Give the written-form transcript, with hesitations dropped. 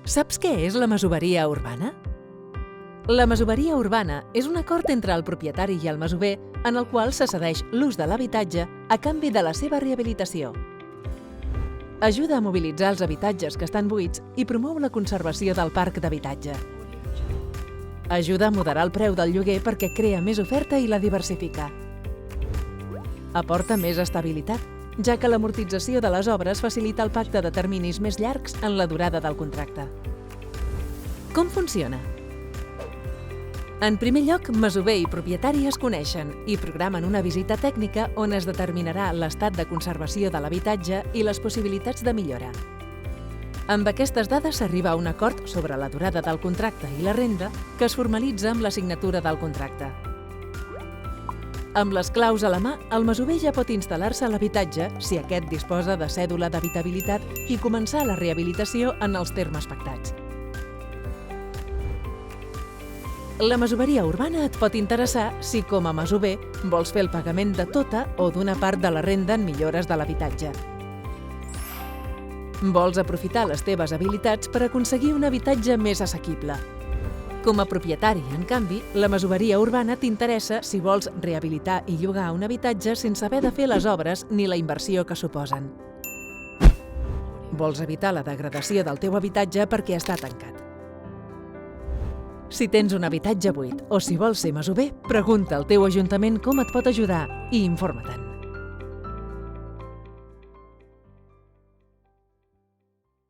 Saps què és la masoveria urbana? La masoveria urbana és un acord entre el propietari i el masover en el qual se cedeix l'ús de l'habitatge a canvi de la seva rehabilitació. Ajuda a mobilitzar els habitatges que estan buits i promou la conservació del parc d'habitatge. Ajuda a moderar el preu del lloguer perquè crea més oferta i la diversifica. Aporta més estabilitat, ja que l'amortització de les obres facilita el pacte de terminis més llargs en la durada del contracte. Com funciona? En primer lloc, masover i propietari es coneixen i programen una visita tècnica on es determinarà l'estat de conservació de l'habitatge i les possibilitats de millora. Amb aquestes dades s'arriba a un acord sobre la durada del contracte i la renda que es formalitza amb la signatura del contracte. Amb les claus a la mà, el masover ja pot instal·lar-se a l'habitatge si aquest disposa de cèdula d'habitabilitat i començar la rehabilitació en els termes pactats. La masoveria urbana et pot interessar si, com a masover, vols fer el pagament de tota o d'una part de la renda en millores de l'habitatge. Vols aprofitar les teves habilitats per aconseguir un habitatge més assequible. Com a propietari, en canvi, la masoveria urbana t'interessa si vols rehabilitar i llogar un habitatge sense haver de fer les obres ni la inversió que suposen. Vols evitar la degradació del teu habitatge perquè està tancat. Si tens un habitatge buit o si vols ser masover, pregunta al teu ajuntament com et pot ajudar i informa-te'n.